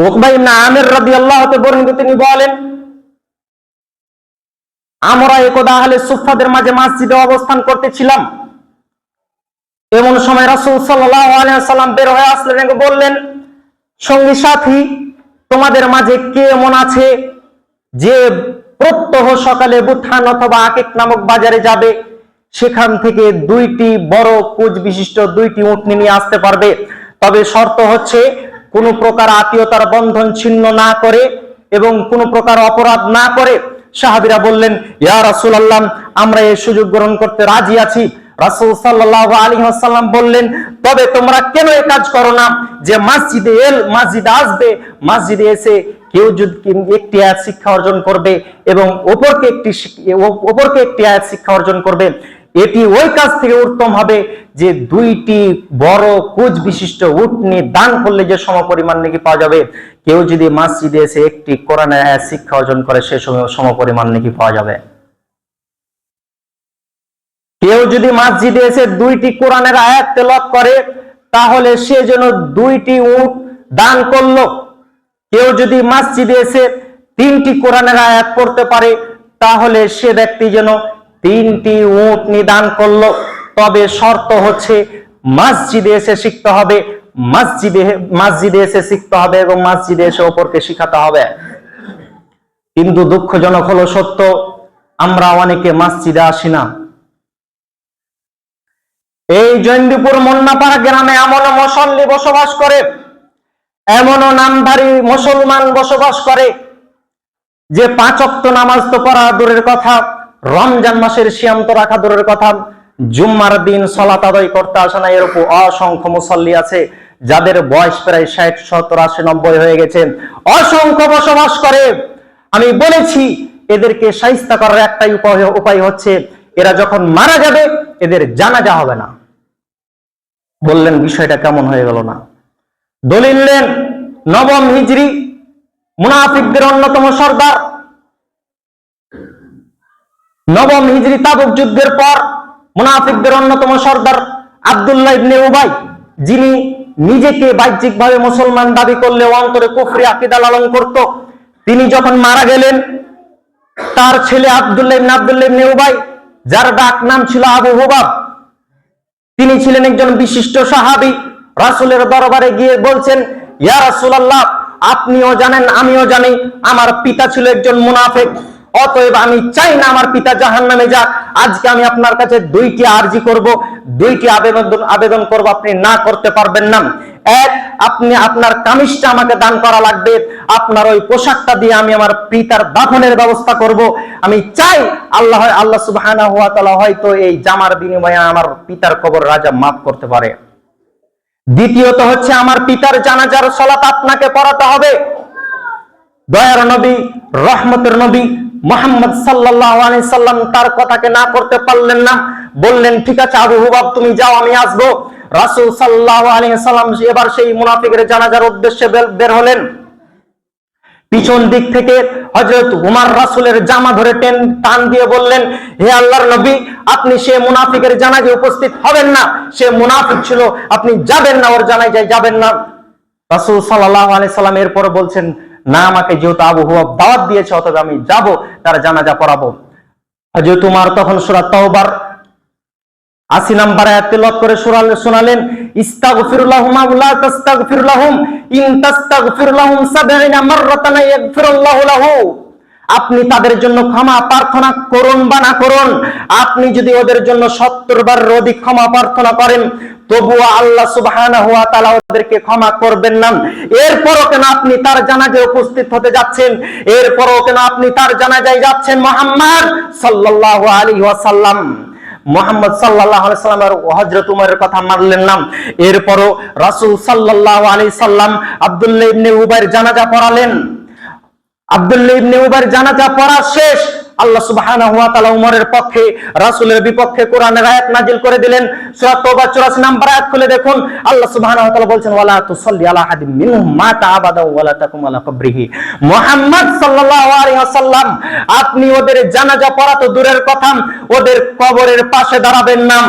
উকবা ইবনে আমির রাদিয়াল্লাহু তাআলা বর্ণিত, তিনি বলেন, আমরা একদা আহলে সুফফাদের মাঝে মসজিদে অবস্থান করতেছিলাম। এমন সময় রাসূল সাল্লাল্লাহু আলাইহি ওয়াসাল্লাম বের হয়ে আসলেন এবং বললেন, সঙ্গী সাথী, তোমাদের মাঝে কে এমন আছে যে প্রত্যহ সকালে বুথান অথবা আকিক নামক বাজারে যাবে, সেখান থেকে 2টি বড় কুজ বিশিষ্ট 2টি উটনি নিয়ে আসতে পারবে, তবে শর্ত হচ্ছে কোনো প্রকার আত্মীয়তার বন্ধন ছিন্ন না করে এবং কোনো প্রকার অপরাধ না করে। সাহাবীরা বললেন, ইয়া রাসূলুল্লাহ, আমরা এই সুযোগ গ্রহণ করতে রাজি আছি। রাসূল সাল্লাল্লাহু আলাইহি ওয়াসাল্লাম বললেন, তবে তোমরা কেন এই কাজ করো না যে মসজিদে আসবে, মসজিদে এসে কেউ যদি একটি আয়াত শিক্ষা অর্জন করবে এবং অপরকে একটি আয়াত শিক্ষা অর্জন করবে, এটি ওই কাজ থেকে উত্তম হবে যে 2টি বড় কুজ বিশিষ্ট উটনি দান করলে যে সমপরিমাণ নেকি পাওয়া যাবে, কেউ যদি মসজিদে এসে একটি কোরআনের আয়াত শিক্ষা অর্জন করে সে সমপরিমাণ নেকি পাওয়া যাবে। কেউ যদি মসজিদে এসে 2টি কোরআনের আয়াত তেলাওয়াত করে তাহলে সে যেন 2টি উট দান করলো। কেউ যদি মসজিদে এসে 3টি কোরআনের আয়াত পড়তে পারে তাহলে সে ব্যক্তি যেন 3টি উট নিদান করলো। তবে শর্ত হচ্ছে মসজিদে এসে শিখতে হবে, মসজিদে এসে শিখতে হবে এবং মসজিদে এসে অপরকে শিখাতে হবে। কিন্তু দুঃখজনক হলো সত্য, আমরা অনেকে মসজিদে আসি না। এই জয়ন্তীপুর মুন্নাপাড়া গ্রামে এমনও মুসল্লি বসবাস করে, এমনও নামধারী মুসলমান বসবাস করে যে 5 ওয়াক্ত নামাজ তো পড়া দূরের কথা, রমজান মাসের সিয়াম তো রাখা দূরের কথা, জুম্মার দিন সালাত আদায় করতে আসে না। এরকম অসংখ্য মুসল্লি আছে যাদের বয়স প্রায় 60, 70, 80, 90 হয়ে গেছে, অসংখ্য বসবাস করে। আমি বলেছি এদেরকে শায়েস্তা করার একটাই উপায় হচ্ছে এরা যখন মারা যাবে এদের জানাজা হবে না। বললেন বিষয়টা কেমন হয়ে গেল না? দলিল নেন, 9ম হিজরি মুনাফিকদের অন্যতম সর্দার, 9ম হিজরি তাবুক যুদ্ধের পর মুনাফিকদের অন্যতম সর্দার আব্দুল্লাহ ইবনে উবাই, যিনি নিজেকে বাহ্যিকভাবে মুসলমান দাবি করলেও অন্তরে কুফরি আকীদা লালন করত, তিনি যখন মারা গেলেন তার ছেলে আব্দুল্লাহ ইবনে উবাই, যার ডাক নাম ছিল আবু হুবাব, তিনি ছিলেন একজন বিশিষ্ট সাহাবী। রাসূলের দরবারে গিয়ে বলছেন, ইয়া রাসূলুল্লাহ, আপনিও জানেন আমিও জানি আমার পিতা ছিল একজন মুনাফিক, অতএব আমি চাই না আমার পিতা জাহান্নামে যাক। আজকে আমি আপনার কাছে 2টি আরজি করব, 2টি আবেদন করব, আপনি না করতে পারবেন না। এক, আপনি আপনার কামিজটা আমাকে দান করা লাগবে, আপনার ওই পোশাকটা দিয়ে আমি আমার পিতার দাফনের ব্যবস্থা করব। আমি চাই আল্লাহ সুবহানাহু ওয়া তাআলা হয়তো এই জামার বিনিময়ে আমার পিতার কবর রাজা মাফ করতে পারে। দ্বিতীয়ত হচ্ছে আমার পিতার জানাজার সালাত আপনাকে পড়াতে হবে। দয়ার নবী, রহমতের নবী মুহাম্মদ সাল্লাল্লাহু আলাইহি সাল্লাম তার কথাকে না করতে পারলেন না, বললেন, ঠিক আছে আবু হুবাব তুমি যাও, আমি আসবো। রাসূল সাল্লাল্লাহু আলাইহি সাল্লাম এবার সেই মুনাফিকের জানাজার উদ্দেশ্যে বের হলেন। পিছন দিক থেকে হযরত উমর রাসূলের জামা ধরে টান দিয়ে বললেন, হে আল্লাহর নবী, আপনি সে মুনাফিকের জানাজায় উপস্থিত হবেন না, সে মুনাফিক ছিল, আপনি যাবেন না, ওর জানাজায় যাবেন না। রাসূল সাল্লাল্লাহু আলাইহি সাল্লাম এরপর বলছেন, না, আমাকে যেহেতু আবু হুবাব দাওয়াত দিয়েছে অতএব আমি যাব, তার জানাজা পড়াবো। হযরত উমর তখন সূরা তাওবার 80 নম্বর আয়াত তেলাওয়াত করে শোনালেন, ইস্তাগফির লাহুম ওয়া লা তাস্তাগফির লাহুম ইন তাস্তাগফির লাহুম 70 মাররাতান ইয়াগফিরুল্লাহু লাহু। আপনি তাদের জন্য ক্ষমা প্রার্থনা করুন বা না করুন, আপনি যদি ওদের জন্য 70 বার অধিক ক্ষমা প্রার্থনা করেন তবুও আল্লাহ সুবহানাহু ওয়া তাআলা ওদেরকে ক্ষমা করবেন না। এরপরও কেন আপনি তার জানাজায় উপস্থিত হতে যাচ্ছেন? এরপরও কেন আপনি তার জানাজায় যাচ্ছেন? মুহাম্মদ সাল্লাল্লাহু আলাইহি ওয়াসাল্লাম মুহাম্মদ সাল্লাল্লাহু আলাইহি সাল্লামের হযরত উমরের কথা মানলেন না। এরপরও রাসূল সাল্লাল্লাহু আলাইহি সাল্লাম আব্দুল্লাহ ইবনে উবাইর জানাজা পড়ালেন। আব্দুল্লাহ ইবনে উবাইর জানাজা পড়া শেষ, আল্লাহ সুবহানাহু ওয়া তাআলা উমরের পক্ষে, রাসূলের বিপক্ষে কোরআনের আয়াত নাজিল করে দিলেন। সূরা তাওবা 84 নম্বর আয়াত খুলে দেখুন, আল্লাহ সুবহানাহু ওয়া তাআলা বলছেন, ওয়ালা তুসাল্লি আলা আহাদিন মিনহুম মাতা আবাদা ওয়ালা তাকুম আলা কবরিহি। মুহাম্মদ সাল্লাল্লাহু আলাইহি ওয়াসাল্লাম, আপনি ওদের জানাজা পড়া তো দূরের কথা, ওদের কবরের পাশে দাঁড়াবেন না।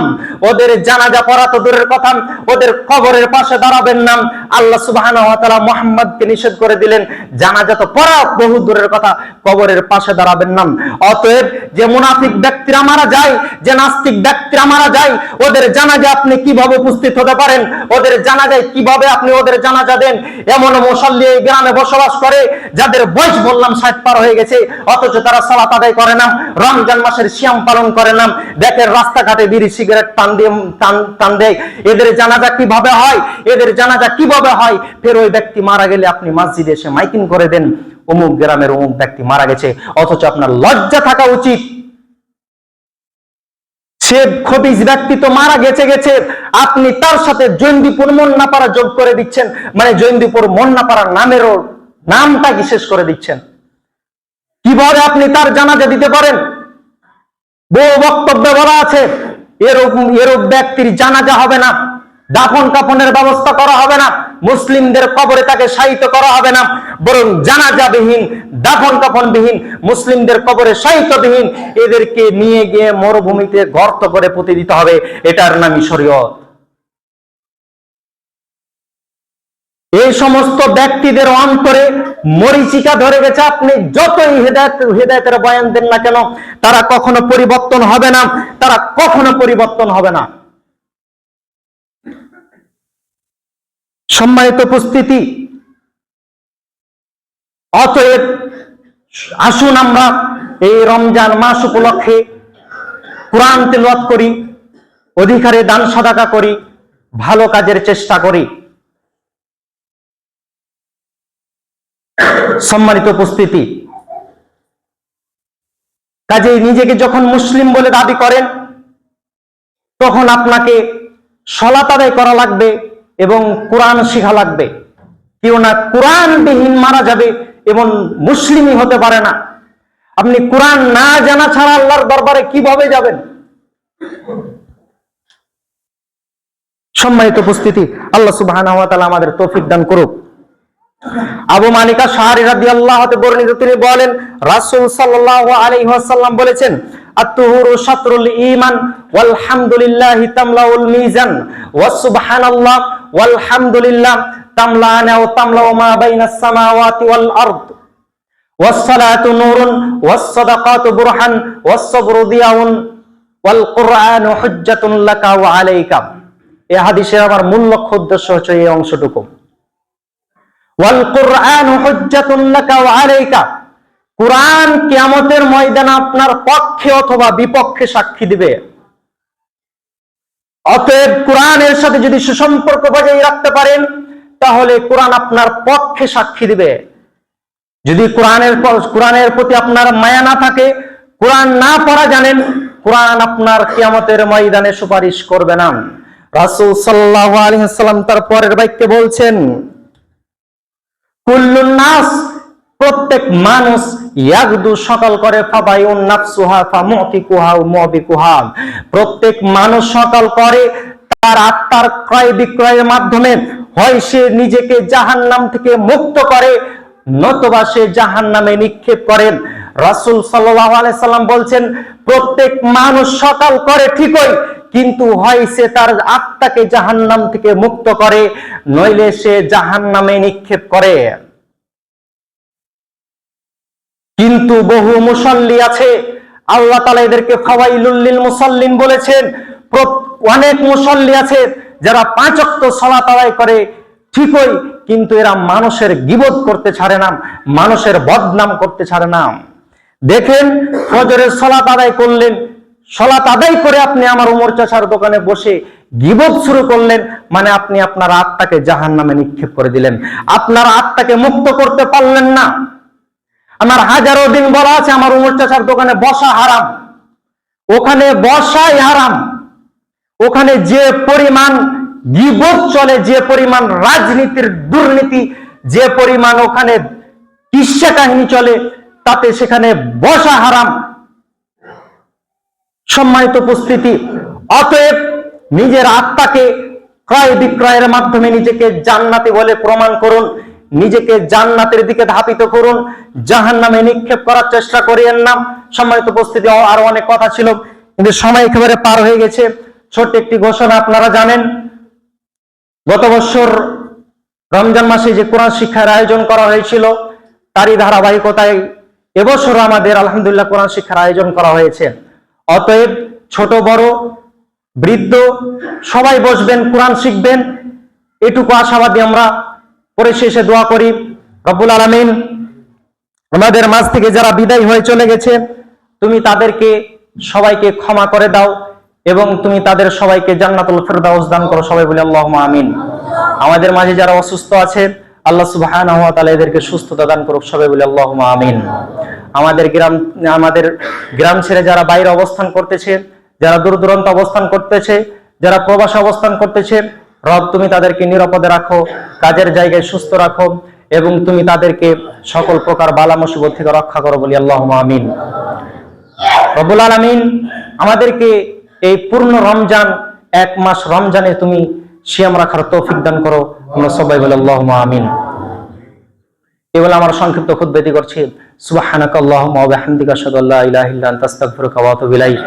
ওদের জানাজা পড়া তো দূরের কথা, ওদের কবরের পাশে দাঁড়াবেন না। আল্লাহ সুবহানাহু ওয়া তাআলা মুহাম্মদকে নিষেধ করে দিলেন, জানাজা তো পড়া বহু দূরের কথা, কবরের পাশে দাঁড়াবেন না। অতএব যে মুনাফিক ব্যক্তিরা মারা যায়, যে নাস্তিক ব্যক্তিরা মারা যায়, ওদের জানাজা আপনি কিভাবে উপস্থিত হতে পারেন? ওদের জানাজায় কিভাবে আপনি ওদের জানাজা দেন? এমন মুসল্লি এই গ্রামে বসবাস করে যাদের বয়স বললাম 60 পার হয়ে গেছে, অথচ তারা সালাত আদায় করে না, রমজান মাসের সিয়াম পালন করে না, দেখেন রাস্তাঘাটে বিড়ি সিগারেট টান দেয়। এদের জানাজা কিভাবে হয়? এদের জানাজা কিভাবে হয়? ফের ওই ব্যক্তি মারা গেলে আপনি মসজিদে এসে মাইকিং করে দেন, অমুক গ্রামের অমুক ব্যক্তি মারা গেছে, অথচ আপনার লজ্জা থাকা উচিত। সে খবিজ ব্যক্তি তো মারা গেছে, আপনি তার সাথে জৈন্দিপুর মন্নাপাড়া যোগ করে দিচ্ছেন, মানে জৈন্দিপুর মন্নাপাড়ার নামেরও নামটা কি শেষ করে দিচ্ছেন। কিভাবে আপনি তার জানাজা দিতে পারেন? বহু বক্তব্যে বলা আছে এরূপ ব্যক্তির জানাজা হবে না, দাফন কাফনের ব্যবস্থা করা হবে না, মুসলিমদের কবরে তাকে শায়িত করা হবে না, বরং জানাজাবিহীন, দাফন কাফনবিহীন, মুসলিমদের কবরে শায়িতবিহীন এদেরকে নিয়ে গিয়ে মরুভূমিতে গর্ত করে পুঁতে দিতে হবে। এটার নামই শরীয়ত। এই সমস্ত ব্যক্তিদের অন্তরে মরিচিকা ধরে গেছে। আপনি যতই হেদায়েতের বয়ান দেন না কেন, তারা কখনো পরিবর্তন হবে না, তারা কখনো পরিবর্তন হবে না। সম্মানিত উপস্থিতি, অতএব আসুন আমরা এই রমজান মাস উপলক্ষে কোরআন তেলাওয়াত করি, অধিকারে দান সাদাকা করি, ভালো কাজের চেষ্টা করি। সম্মানিত উপস্থিতি, কাজেই নিজেকে যখন মুসলিম বলে দাবি করেন, তখন আপনাকে সালাত আদায় করা লাগবে এবং কোরআন শেখা লাগবে। কেউ না কোরআনবিহীন মারা যাবে এবং মুসলিমই হতে পারে না। আপনি কোরআন না জানা ছাড়া আল্লাহর দরবারে কিভাবে যাবেন? সম্মানিত উপস্থিতি, আল্লাহ সুবহানাহু ওয়া তাআলা আমাদের তৌফিক দান করুক। আবু মালিকা শাহরি রাদিয়াল্লাহু তাআলা বর্ণিত, তিনি বলেন, রাসূল সাল্লাল্লাহু আলাইহি ওয়াসাল্লাম বলেছেন, আত-তুহুরু শাতরুল ঈমান ওয়াল হামদুলিল্লাহি তামলাউল মিজান ওয়া সুবহানাল্লাহ ওয়াল হামদুলিল্লাহ তামলানা ওয়া তামলাউ মা বাইনাস সামাওয়াতি ওয়াল আরদ ওয়াস সালাতু নূরুন ওয়াস সাদাকাতু বুরহান ওয়াস সাবরু দিয়াউন ওয়াল কুরআনু হুজ্জাতুন লাকা ওয়া আলাইকা। এই হাদিসের আমার মূল লক্ষ্য উদ্দেশ্য হচ্ছে এই অংশটুকু, ওয়াল কুরআনু হুজ্জাতুন লাকা ওয়া আলাইকা। কুরআন কিয়ামতের ময়দানে আপনার পক্ষে অথবা বিপক্ষে সাক্ষী দিবে। অতএব কোরআনের সাথে যদি সুসম্পর্ক বজায় রাখতে পারেন, তাহলে কোরআন আপনার পক্ষে সাক্ষী দিবে। যদি কোরআনের প্রতি আপনার মায়া না থাকে, কোরআন না পড়া জানেন, কোরআন আপনার কিয়ামতের ময়দানে সুপারিশ করবে না। রাসূল সাল্লাল্লাহু আলাইহি ওয়াসাল্লাম তার পরের বাক্যে বলছেন, কুল্লুন নাস, প্রত্যেক মানুষ, ইয়াগদু সকাল করে, ফাবায়ুন নাফসুহা ফামুতিকুহা ওয়া মুবিকুহা, প্রত্যেক মানুষ সকাল করে তার আত্মার ক্রয় বিক্রয়ের মাধ্যমে হয় সে নিজেকে জাহান্নাম থেকে মুক্ত করে, নতুবা সে জাহান্নামে নিক্ষেপ করেন। রাসূল সাল্লাল্লাহু আলাইহি সাল্লাম বলছেন, প্রত্যেক মানুষ সকাল করে ঠিকই, কিন্তু হয় সে তার আত্মাকে জাহান্নাম থেকে মুক্ত করে, নইলে সে জাহান্নামে নিক্ষেপ করে। কিন্তু বহু মুসাল্লি আছে, আল্লাহ তাআলা এদেরকে ফাওয়াইলুল লিল মুসাল্লিন বলেছেন। অনেক মুসাল্লি আছে যারা 5 ওয়াক্ত সালাত আদায় করে ঠিকই, কিন্তু এরা মানুষের গীবত করতে ছাড়ে না, মানুষের বদনাম করতে ছাড়ে না। দেখেন, ফজরের সালাত আদায় করলেন, সালাত আদায় করে আপনি আমার উমর চাচার দোকানে বসে গীবত শুরু করলেন, মানে আপনি আপনার আত্মাকে জাহান্নামে নিক্ষেপ করে দিলেন, আপনার আত্মাকে মুক্ত করতে পারলেন না। আমার হাজারো দিন বলা আছে আমার উমর চাচার দোকানে বসা হারাম, ওখানে বসাই হারাম। ওখানে যে পরিমাণ গীবত চলে, যে পরিমাণ রাজনীতির দুর্নীতি, যে পরিমাণ ওখানে কিস্সা কাহিনী চলে, তাতে সেখানে বসা হারাম। সম্মানিত উপস্থিতি, অতএব নিজের আত্মাকে ক্রয় বিক্রয়ের মাধ্যমে নিজেকে জান্নাতি বলে প্রমাণ করুন, নিজেকে জান্নাতের দিকে ধাপিত করুন, জাহান্নামে নিক্ষেপ করার চেষ্টা করিয়েন না। সম্মানিত উপস্থিতি, আরো অনেক কথা ছিল কিন্তু সময় একেবারে পার হয়ে গেছে। ছোট্ট একটি ঘোষণা, আপনারা জানেন গত বছর রমজান মাসে যে কোরআন শিক্ষার আয়োজন করা হয়েছিল, তারই ধারাবাহিকতায় এবছর আমাদের আলহামদুলিল্লাহ কোরআন শিক্ষার আয়োজন করা হয়েছে। অতএব ছোট বড় বৃদ্ধ সবাই বসবেন, কোরআন শিখবেন, এটুকু আশাবাদী আমরা। পরিশেষে দোয়া করি, রব্বুল আলামিন আমাদের মাঝ থেকে যারা বিদায় হয়ে চলে গেছে, তুমি তাদেরকে সবাইকে ক্ষমা করে দাও এবং তুমি তাদের সবাইকে জান্নাতুল ফেরদাউস দান করো। সবাই বলি আল্লাহুম্মা আমিন। আমাদের মাঝে যারা অসুস্থ আছে, আল্লাহ সুবহানাহু ওয়া তাআলা এদেরকে সুস্থতা দান করুক। সবাই বলি আল্লাহুম্মা আমিন। আমাদের গ্রাম ছেড়ে যারা বাইরে অবস্থান করতেছে, যারা দূর দূরান্ত অবস্থান করতেছে, যারা প্রবাসে অবস্থান করতেছে, রব তুমি তাদেরকে নিরাপদে রাখো, কাজের জায়গায় সুস্থ রাখো এবং তুমি তাদেরকে সকল প্রকার বালা মুসিবত থেকে রক্ষা করো। বলি আল্লাহুম্মা আমিন। রব্বুল আলামিন আমাদেরকে এই পূর্ণ রমজান, এক মাস রমজানে তুমি সিয়াম রাখার তৌফিক দান করো। আমরা সবাই বলি আল্লাহুম্মা আমিন। এগুলো আমার সংক্ষিপ্ত খুতবা করছি। সুবহানাকাল্লাহুম্মা ওয়া বিহামদিকা আশহাদু আল্লা ইলাহা ইল্লা আনতা আস্তাগফিরুকা ওয়া আতুবু ইলাইক।